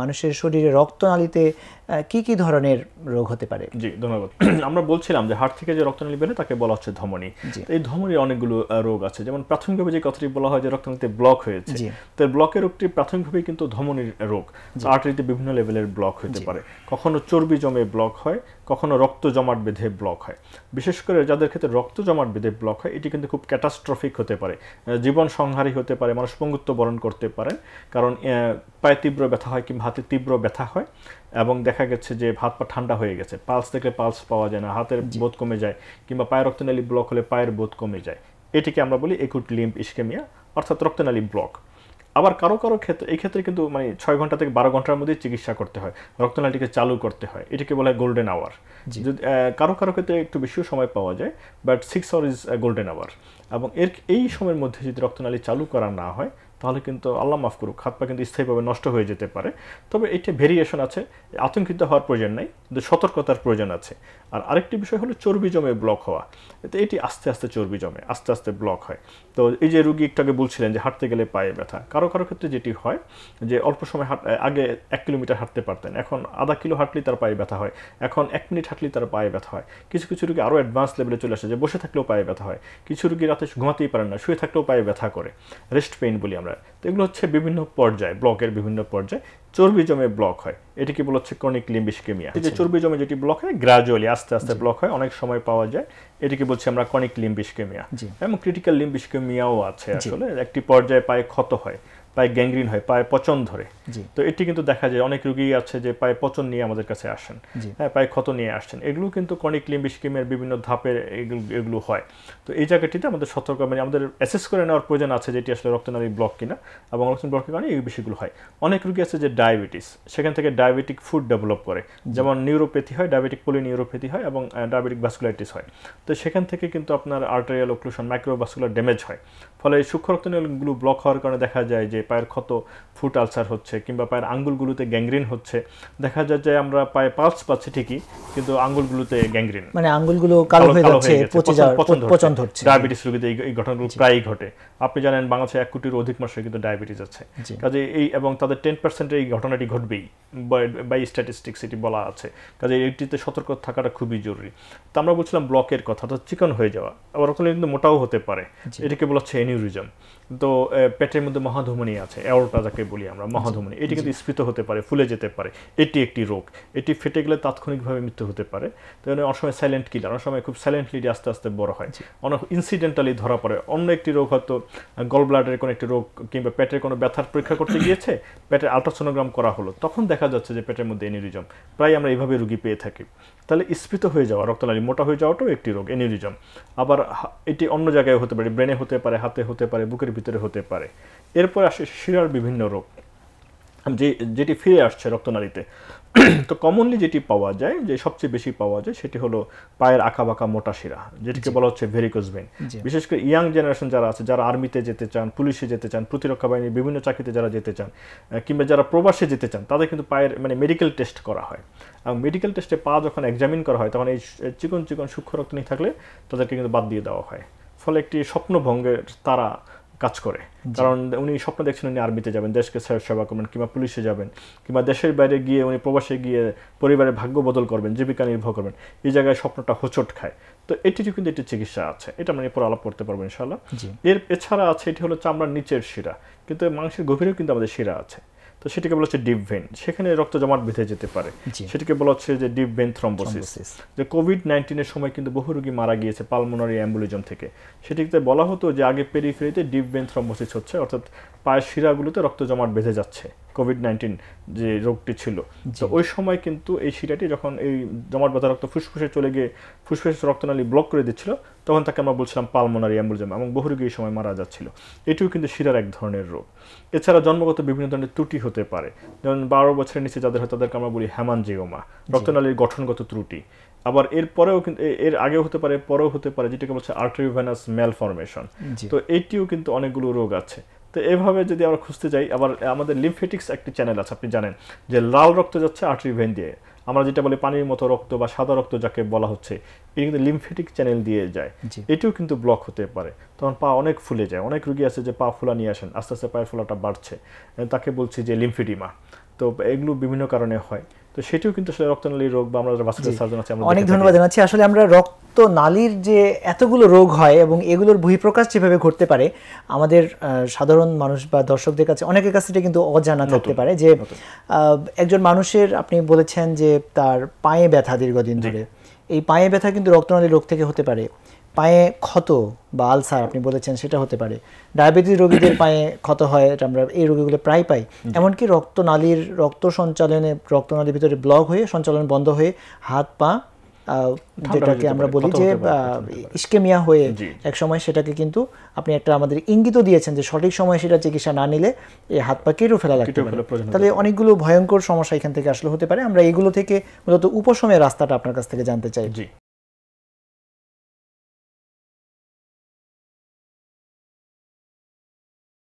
মানুষের শরীরে রক্তনালীতে কি কি ধরনের রোগ হতে পারে? জি, ধন্যবাদ। আমরা বলছিলাম যে হাড় থেকে যে রক্তনালী বের হয় তাকে বলা হচ্ছে ধমনী। এই ধমনীর অনেকগুলো রোগ আছে, যেমন প্রাথমিকভাবে যে কথাটি বলা হয় যে রক্তনালীতে ব্লক হয়েছে, তো ব্লকের রোগটি প্রাথমিকভাবে কিন্তু ধমনীর রোগ। আর্টারিতে বিভিন্ন লেভেলের ব্লক হতে পারে, কখনো চর্বি জমে ব্লক হয়, কখনো রক্ত জমাট বেঁধে ব্লক হয়। বিশেষ করে যাদের ক্ষেত্রে রক্ত জমাট বেঁধে ব্লক হয় এটি কিন্তু খুব ক্যাটাস্ট্রফিক হতে পারে, জীবন সংহারী হতে পারে, মানুষ পঙ্গুত্ব বরণ করতে পারেন। কারণ পায়ে তীব্র ব্যথা হয় কিংবা হাতে তীব্র ব্যথা হয়, এবং দেখা গেছে যে হাত পা ঠান্ডা হয়ে গেছে, পালস দেখলে পালস পাওয়া যায় না, হাতের বোধ কমে যায়, কিংবা পায়ের রক্তনালী ব্লক হলে পায়ের বোধ কমে যায়। এটিকে আমরা বলি একুট লিম্ফ ইসকেমিয়া, অর্থাৎ রক্তনালী ব্লক। আবার কারো কারো ক্ষেত্রে এই ক্ষেত্রে কিন্তু 6 ঘন্টা থেকে 12 ঘন্টার মধ্যে চিকিৎসা করতে হয়, রক্তনালীটিকে চালু করতে হয়, এটিকে বলা হয় গোল্ডেন আওয়ার। যদি কারো কারো ক্ষেত্রে একটু বেশিও সময় পাওয়া যায়, but 6 hour is golden hour. এবং এই সময়ের মধ্যে যদি রক্তনালী চালু করা না হয় তাহলে কিন্তু আল্লাহ মাফ করুক হাত পা কিন্তু স্থায়ীভাবে নষ্ট হয়ে যেতে পারে। তবে এটা ভেরিয়েশন আছে, আতঙ্কিত হওয়ার প্রয়োজন নাই, কিন্তু সতর্কতার প্রয়োজন আছে। আর আরেকটি বিষয় হলো চর্বি জমে ব্লক হওয়া। তো এটি আস্তে আস্তে চর্বি জমে, আস্তে আস্তে ব্লক হয়। তো এই যে রুগী একটু আগে বলছিলেন যে হাঁটতে গেলে পায়ে ব্যথা, কারো কারো ক্ষেত্রে যেটি হয় যে অল্প সময় আগে 1 কিলোমিটার হাঁটতে পারতেন, এখন আধা কিলো হাঁটলেই তার পায়ে ব্যথা হয়, এখন 1 মিনিট হাঁটলেই তার পায়ে ব্যথা হয়। কিছু কিছু রুগী আরও অ্যাডভান্স লেভেলে চলে আসে যে বসে থাকলেও পায়ে ব্যথা হয়, কিছু রুগী রাতে ঘুমাতেই পারেন না, শুয়ে থাকলেও পায়ে ব্যথা করে, রেস্ট পেইন বলি আমরা। তো এগুলো হচ্ছে বিভিন্ন পর্যায়ে, ব্লকের বিভিন্ন পর্যায়ে চর্বি জমে ব্লক হয়, এটিকে বলা হচ্ছে ক্রনিক লিম্ফ ইসকেমিয়া। যে চর্বি জমে যেটি ব্লক হয় গ্রাজুয়ালি আস্তে আস্তে ব্লক হয়, অনেক সময় পাওয়া যায়, এটিকে বলছি আমরা ক্রনিক লিম্ফ ইসকেমিয়া। এবং ক্রিটিক্যাল লিম্ফ ইসকেমিয়াও আছে, আসলে একটি পর্যায়ে পায়ে ক্ষত হয়, পায়ে গ্যাংগ্রিন হয়, পায়ে পচন ধরে। তো এটি কিন্তু দেখা যায় অনেক রোগী আছে যে পায়ে পচন নিয়ে আমাদের কাছে আসেন, হ্যাঁ, পায়ে ক্ষত নিয়ে আসছেন। এগুলো কিন্তু ক্রনিক লিম্ফ ইসকেমিয়ার বিভিন্ন ধাপের এগুলো হয়। তো এই জায়গাটিতে আমাদের সতর্ক, আমাদের অ্যাসেস করে নেওয়ার প্রয়োজন আছে যেটি আসলে রক্তনালী ব্লক কিনা, এবং রক্তনালী ব্লকের কারণে এই বিষয়গুলো হয়। অনেক রোগী আছে যে ডায়াবেটিস, সেখান থেকে ডায়াবেটিক ফুড ডেভেলপ করে, যেমন নিউরোপ্যাথি হয়, ডায়াবেটিক পলিনিউরোপ্যাথি হয়, এবং ডায়াবেটিক ভাস্কুলাইটিস হয়। তো সেখান থেকে কিন্তু আপনার আর্টেরিয়াল ওক্লুশন, মাইক্রোভাস্কুলার ড্যামেজ হয়। ফলে সূক্ষ্ম রক্তনালীগুলো ব্লক হওয়ার কারণে দেখা যায় যে পায়ের ক্ষত, ফুট আলসার হচ্ছে, কিংবা পায়ের আঙ্গুলগুলোতে গ্যাংগ্রিন হচ্ছে। দেখা যায় যে আমরা পায়ে পালস পাচ্ছি ঠিকই, কিন্তু আঙ্গুলগুলোতে গ্যাংগ্রিন, মানে আঙ্গুলগুলো কালো হয়ে যাচ্ছে, পচন ধরছে। ডায়াবেটিস রোগীতে এই ঘটনাগুলো প্রায়ই ঘটে। আপনি জানেন বাংলাদেশে 1 কোটির অধিক মানুষের কিন্তু ডায়াবেটিস আছে, কাজে এবং তাদের 10% এই ঘটনাটি ঘটবেই, বাই স্ট্যাটিস্টিক্স এটি বলা আছে। কাজে এটিতে সতর্ক থাকাটা খুবই জরুরি। তো আমরা বলছিলাম ব্লকের কথা, তো চিকন হয়ে যাওয়া, আবার রক্তনালী কিন্তু মোটাও হতে পারে, এটিকে বলা হচ্ছে অ্যানিউরিজম। তো পেটের মধ্যে মহাধমনী আছে, অ্যাওর্টা যাকে বলি আমরা, মহাধমনী, এটি কিন্তু স্ফীত হতে পারে, ফুলে যেতে পারে। এটি একটি রোগ, এটি ফেটে গেলে তাৎক্ষণিকভাবে মৃত্যু হতে পারে। তো অনেক সময় সাইলেন্ট কিলার, অনেক সময় খুব সাইলেন্টলি আস্তে আস্তে বড় হয়, অনেক ইনসিডেন্টালি ধরা পড়ে। অন্য একটি রোগ হয়তো গল ব্লাডারের কোনো একটি রোগ, কিংবা পেটের কোনো ব্যথার পরীক্ষা করতে গিয়েছে, পেটের আলট্রাসোনোগ্রাম করা হলো, তখন দেখা যাচ্ছে যে পেটের মধ্যে অ্যানিউরিজম। প্রায় আমরা এইভাবে রোগী পেয়ে থাকি। তাহলে স্ফীত হয়ে যাওয়া, রক্তনালী মোটা হয়ে যাওয়াটাও একটি রোগ, অ্যানিউরিজম। আবার এটি অন্য জায়গায় হতে পারে, ব্রেনে হতে পারে, হাতে হতে পারে, বুকের ভিতরে হতে পারে। এরপর আসে শিরার বিভিন্ন রোগ, যেটি ফিরে আসছে রক্তনালীতে। তো কমনলি যেটি পাওয়া যায়, যে সবচেয়ে বেশি পাওয়া যায়, সেটি হলো পায়ের আঁকা বাঁকা মোটা শিরা, যেটিকে বলা হচ্ছে ভেরিকোজ ভেইন। বিশেষ করে ইয়াং জেনারেশন যারা আছে, যারা আর্মিতে যেতে চান, পুলিশে যেতে চান, প্রতিরক্ষা বাহিনীর বিভিন্ন চাকরিতে যারা যেতে চান, কিংবা যারা প্রবাসে যেতে চান, তাদের কিন্তু পায়ের মেডিকেল টেস্ট করা হয়। এবং মেডিকেল টেস্টে পা যখন এক্সামিন করা হয়, তখন এই চিকন চিকন সূক্ষ্ম রক্তনালী থাকলে তাদেরকে কিন্তু বাদ দিয়ে দেওয়া হয়। ফলে একটি স্বপ্নভঙ্গের তারা কাজ করে, কারণ উনি স্বপ্ন দেখছেন উনি আর্মিতে যাবেন, দেশকে সেবা করবেন, কিংবা পুলিশে যাবেন, কিংবা দেশের বাইরে গিয়ে উনি প্রবাসে গিয়ে পরিবারের ভাগ্য বদল করবেন, জীবিকা নির্বাহ করবেন। এই জায়গায় স্বপ্নটা হোঁচট খায়। তো এটিরও কিন্তু একটি চিকিৎসা আছে, এটা মানে পরে আলাপ করতে পারবো ইনশাআল্লাহ। এছাড়া আছে, এটি হলো চামড়ার নিচের শিরা, কিন্তু মাংসের গভীরেও কিন্তু আমাদের শিরা আছে। তো সেটাকে বলা হচ্ছে ডিপ ভেইন, সেখানে রক্ত জমাট বেঁধে যেতে পারে, সেটাকে বলা হচ্ছে যে ডিপ ভেইন থ্রম্বোসিস। যে কোভিড-19 সময় কিন্তু বহু রোগী মারা গিয়েছে পালমোনারি এম্বলিজম থেকে। সেটিতে বলা হতো যে আগে পেরিফেরিতে ডিপ ভেইন থ্রম্বোসিস হচ্ছে, অর্থাৎ পায়ের শিরাগুলোতে রক্ত জমাট বেঁধে যাচ্ছে, কোভিড-19 যে রোগটি ছিল। তো ওই সময় কিন্তু এই শিরাটি যখন এই জমাট বাঁধা রক্ত ফুসফুসে চলে গিয়ে ফুসফুসের রক্তনালী ব্লক করে দিচ্ছিল, তখন তাকে আমরা বলছিলাম পালমোনারি এম্বলিজম, এবং বহু রোগী এই সময় মারা যাচ্ছিল। এটিও কিন্তু শিরার এক ধরনের রোগ। এছাড়া জন্মগত বিভিন্ন ধরনের ত্রুটি হতে পারে, যেমন 12 বছরের নিচে যাদের হয় তাদেরকে আমরা বলি হেমানজিওমা, রক্তনালীর গঠনগত ত্রুটি। আবার এরপরেও কিন্তু এর আগেও হতে পারে, পরেও হতে পারে, যেটাকে বলছে আর্টেরিওভেনাস ম্যালফরমেশন। তো এইটিও কিন্তু অনেকগুলো রোগ আছে। তো এভাবে যদি আমরা খুঁজতে যাই, আবার আমাদের লিমফেটিক্স একটি চ্যানেল আছে, আপনি জানেন যে লাল রক্ত যাচ্ছে আর্টারি ভেইন দিয়ে, আমরা যেটা বলি পানির মতো রক্ত বা সাদা রক্ত যাকে বলা হচ্ছে, এটি কিন্তু লিমফেটিক চ্যানেল দিয়ে যায়। এটিও কিন্তু ব্লক হতে পারে, তখন পা অনেক ফুলে যায়। অনেক রোগী আছে যে পা ফুলা নিয়ে আসেন, আস্তে আস্তে পায়ের ফোলাটা বাড়ছে, তাকে বলছি যে লিমফেডিমা। তো তো এগুলো বিভিন্ন কারণে হয়। তো সেটিও কিন্তু আসলে রক্তনালীর রোগ বা আমরা ভাস্কুলার সার্জন আছে আমরা অনেক ধন্যবাদ জানাচ্ছি। আসলে আমরা রক্তনালীর যে এতগুলো রোগ হয় এবং এগুলোর বহিঃপ্রকাশ যেভাবে ঘটতে পারে আমাদের সাধারণ মানুষ বা দর্শকদের কাছে অনেকের কাছে এটা কিন্তু অজানা থাকতে পারে যে একজন মানুষের আপনি বলেছেন যে তার পায়ে ব্যথা দীর্ঘদিন ধরে, এই পায়ে ব্যথা কিন্তু রক্তনালীর রোগ থেকে হতে পারে। পায়ে ক্ষত বা আলসার আপনি বলেছেন সেটা হতে পারে। ডায়াবেটিস রোগীদের পায়ে ক্ষত হয়, এটা আমরা এই রোগীগুলো প্রায় পাই। এমনকি রক্তনালীর রক্ত সঞ্চালনে রক্তনালীর ভিতরে ব্লক হয়ে সঞ্চালন বন্ধ হয়ে হাত পা যেটাকে আমরা বলি যে ইস্কেমিয়া হয়ে এক সময় সেটাকে কিন্তু আপনি একটা আমাদের ইঙ্গিত দিয়েছেন যে সঠিক সময় সেটা চিকিৎসা না নিলে এই হাত পা কেটেও ফেলা লাগতে পারে। তাহলে অনেকগুলো ভয়ঙ্কর সমস্যা এখান থেকে আসলে হতে পারে। আমরা এগুলো থেকে মূলত উপশমের রাস্তাটা আপনার কাছ থেকে জানতে চাই।